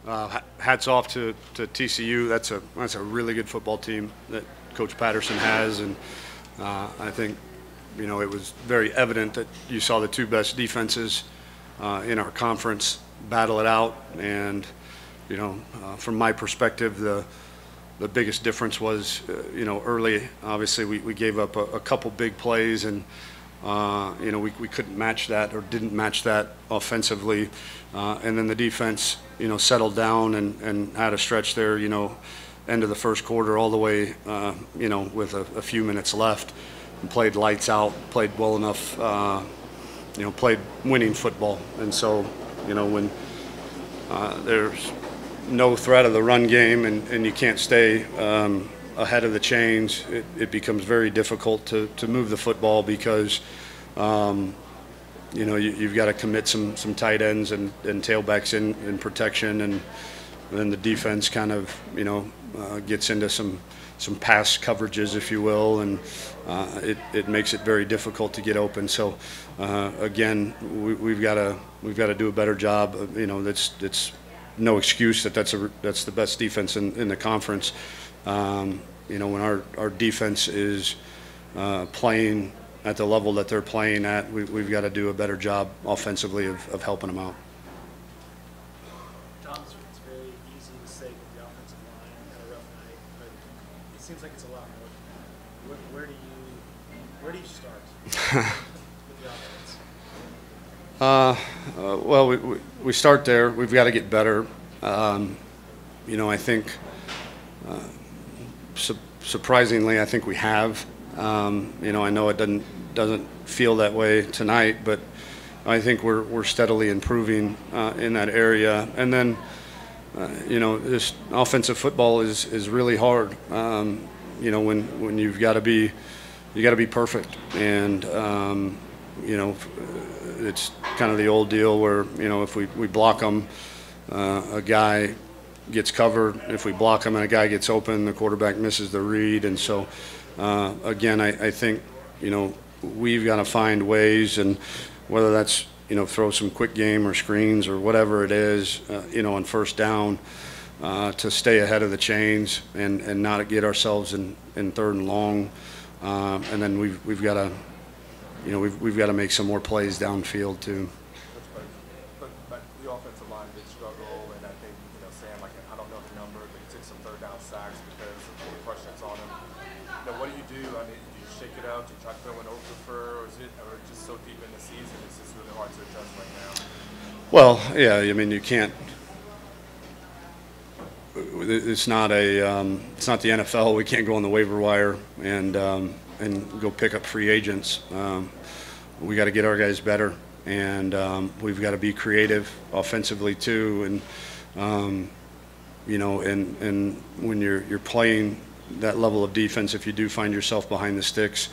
Hats off to TCU. That's a really good football team that Coach Patterson has, and I think it was very evident that you saw the two best defenses in our conference battle it out. And from my perspective, the biggest difference was early. Obviously, we gave up a couple big plays, and we couldn't match that or didn't match that offensively. And then the defense, settled down and had a stretch there, end of the first quarter all the way, with a few minutes left, and played lights out, played well enough, played winning football. And so, when there's no threat of the run game and you can't stay ahead of the chains, it becomes very difficult to move the football because you've got to commit some tight ends and tailbacks in protection, and then the defense kind of gets into some pass coverages, if you will, and it makes it very difficult to get open. So again, we've got to do a better job. It's no excuse that's the best defense in the conference. When our defense is playing at the level that they're playing at, we've got to do a better job offensively of helping them out. Tom, it's very easy to say that the offensive line had a rough night, but it seems like it's a lot more than that. Where do you start with the offense? Well, we start there. We've got to get better. I think surprisingly, I think we have. I know it doesn't feel that way tonight, but I think we're steadily improving in that area. And then, this offensive football is really hard. When you got to be perfect, and it's kind of the old deal where if we block them, a guy gets covered. If we block them and a guy gets open, the quarterback misses the read. And so, again, I think, we've got to find ways, and whether that's, throw some quick game or screens or whatever it is, on first down, to stay ahead of the chains and not get ourselves in third and long. And then we've got to make some more plays downfield too. But the offensive line did struggle, and I think, Sam, I don't know the number, but he took some third down sacks because of the pressure that's on him. What do you do? I mean, do you shake it out? Do you try to throw an over, or is it just so deep in the season, it's just really hard to adjust right now? Well, yeah, I mean, you can't. It's not the NFL. We can't go on the waiver wire and go pick up free agents. We got to get our guys better, and we've got to be creative offensively too. And and when you're playing that level of defense, if you do find yourself behind the sticks,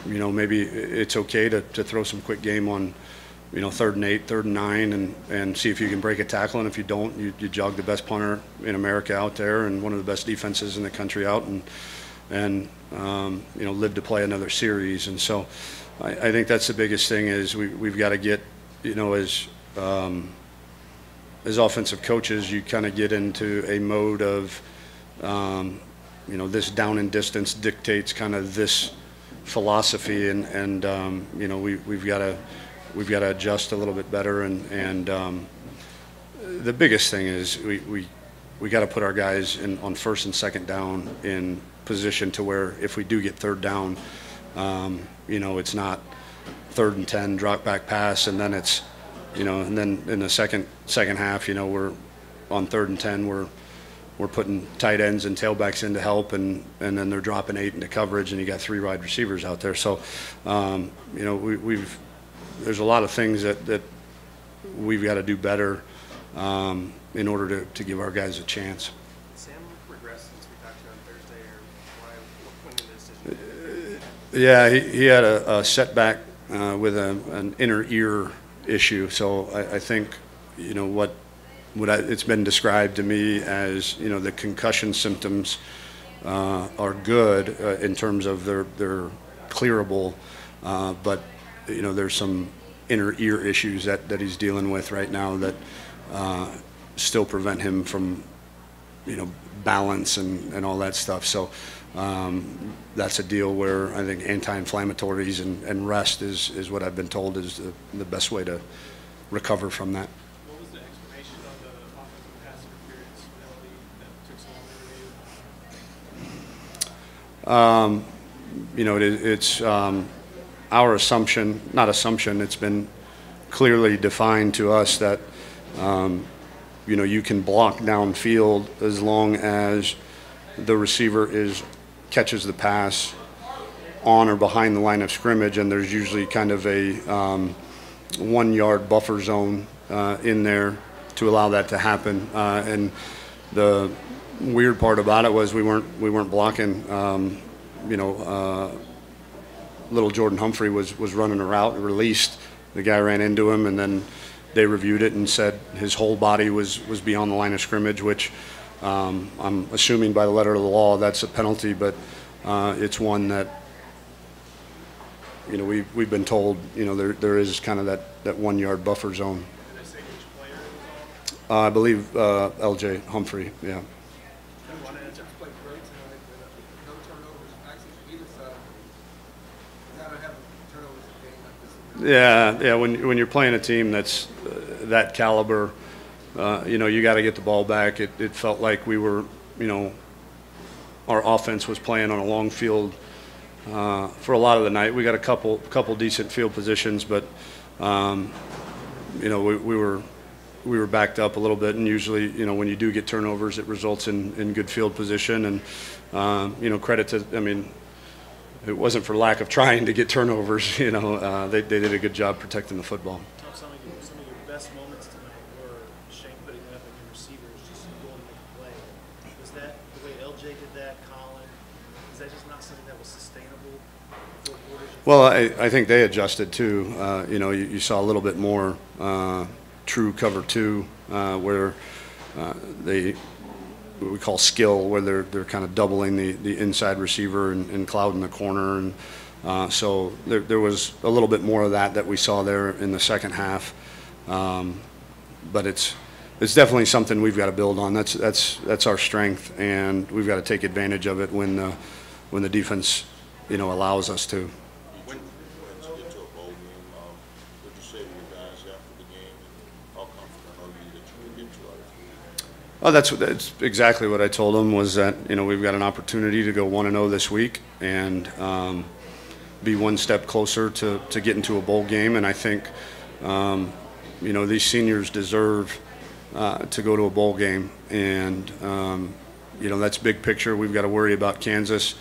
maybe it's okay to throw some quick game on, 3rd and 8, 3rd and 9, and see if you can break a tackle. And if you don't, you jog the best punter in America out there and one of the best defenses in the country out, and live to play another series. And so I think that's the biggest thing is we've got to get, as offensive coaches, you kind of get into a mode of, this down and distance dictates kind of this philosophy, and we've got to adjust a little bit better, and the biggest thing is we got to put our guys on first and second down in position to where if we do get third down, it's not 3rd and 10 drop back pass, and then it's and then in the second half, we're on 3rd and 10, we're putting tight ends and tailbacks in to help, and then they're dropping 8 into coverage, and you got 3 wide receivers out there. So, there's a lot of things that we've got to do better in order to give our guys a chance. Sam regressed since we talked to him Thursday, or what point in this? Yeah, he had a setback with an inner ear issue. So I think, it's been described to me as, the concussion symptoms are good in terms of they're clearable, but there's some inner ear issues that he's dealing with right now that still prevent him from, balance and all that stuff. So that's a deal where I think anti-inflammatories and rest is what I've been told is the best way to recover from that. What was the explanation of the offensive pass interference penalty that took so long to review? It's our assumption, not assumption, it's been clearly defined to us that, you can block downfield as long as the receiver catches the pass on or behind the line of scrimmage, and there's usually kind of a 1 yard buffer zone in there to allow that to happen. And the weird part about it was we weren't blocking. Little Jordan Humphrey was running a route and released. The guy ran into him, and then they reviewed it and said his whole body was beyond the line of scrimmage, which I'm assuming by the letter of the law that's a penalty, but it's one that we've been told there is kind of that 1 yard buffer zone. Did they say which player it was I believe L.J. Humphrey, yeah. on? Played great tonight. No turnovers, actually for either side. Gotta have turnovers in a game like this. Yeah. When you're playing a team that's that caliber, you got to get the ball back. It felt like we were, our offense was playing on a long field for a lot of the night. We got a couple decent field positions, but we were backed up a little bit. And usually, when you do get turnovers, it results in good field position. And credit to, it wasn't for lack of trying to get turnovers. They did a good job protecting the football. Some of your best moments tonight were Shane putting it up and your receivers just going to make a play. Was that the way LJ did that, Colin? Is that just not something that was sustainable for quarters? Well, I think they adjusted too. You saw a little bit more true cover two where what we call skill, where they're kind of doubling the inside receiver and clouding the corner, and so there was a little bit more of that we saw there in the second half. But it's definitely something we've got to build on. That's our strength, and we've got to take advantage of it when the defense allows us to. When you get to a bowl game, what did you say to your guys after the game, and how confident are you that you can get 2 out of 3? Oh, that's exactly what I told them, was that we've got an opportunity to go 1-0 this week and be one step closer to getting to a bowl game. And I think these seniors deserve to go to a bowl game, and that's big picture. We've got to worry about Kansas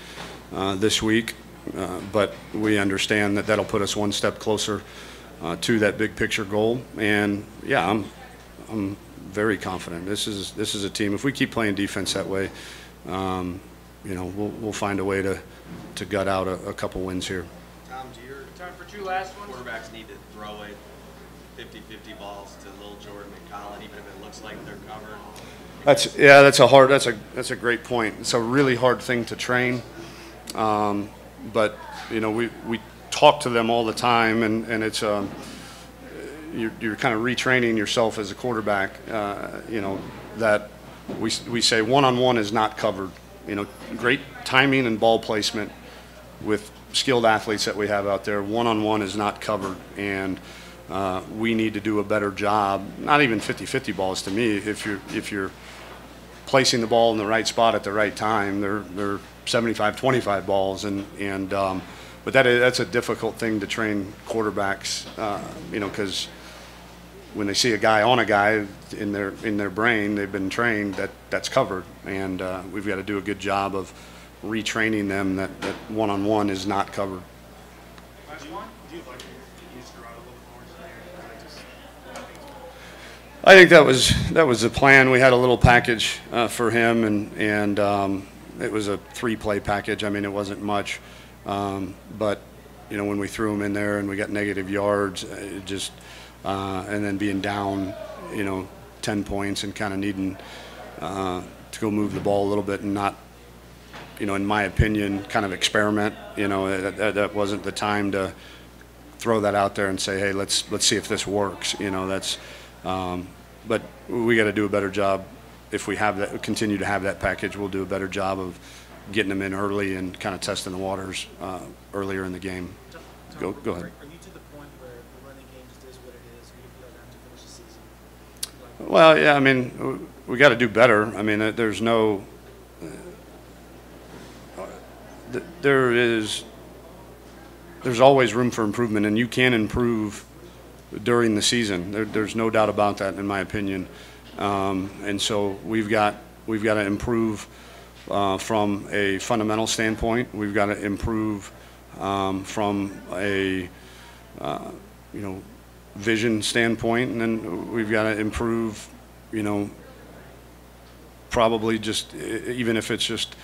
this week, but we understand that that'll put us one step closer to that big picture goal. And yeah, I'm very confident. This is a team. If we keep playing defense that way, we'll find a way to gut out a couple wins here. Tom, to your Time for 2 last ones. quarterbacks need to throw it 50-50 balls to Lil Jordan and Colin, even if it looks like they're covered. That's a great point. It's a really hard thing to train, but we talk to them all the time, and it's you're kind of retraining yourself as a quarterback. That we say one-on-one is not covered. Great timing and ball placement with skilled athletes that we have out there. One-on-one is not covered, and we need to do a better job. Not even 50-50 balls to me. If you're placing the ball in the right spot at the right time, they're 75-25 balls, but that's a difficult thing to train quarterbacks. Because when they see a guy on a guy in their brain, they've been trained that's covered, and we've got to do a good job of retraining them that one-on-one is not covered. Last one. Do you like to use Gerardo Longhorns there? I think that was the plan. We had a little package for him, and it was a 3-play package. It wasn't much, but when we threw him in there and we got negative yards, it just and then being down 10 points and kind of needing to go move the ball a little bit and not, in my opinion, kind of experiment. That wasn't the time to throw that out there and say, hey, let's see if this works. That's but we got to do a better job. If we have that, continue to have that package, we'll do a better job of getting them in early and kind of testing the waters earlier in the game. Tom, Go ahead. Are you to the point where the running game just is what it is? You don't have to finish the season? Well, yeah, I mean, we got to do better. I mean, there's no, there's always room for improvement, and you can improve during the season. There's no doubt about that, in my opinion. And so we've got to improve from a fundamental standpoint. We've got to improve from a vision standpoint, and then we've got to improve, probably just even if it's just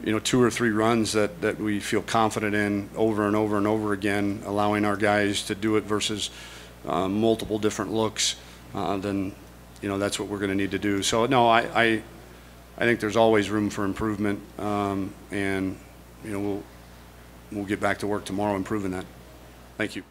2 or 3 runs that we feel confident in over and over and over again, allowing our guys to do it versus multiple different looks, then that's what we're going to need to do. So no, I think there's always room for improvement, and we'll get back to work tomorrow improving that. Thank you.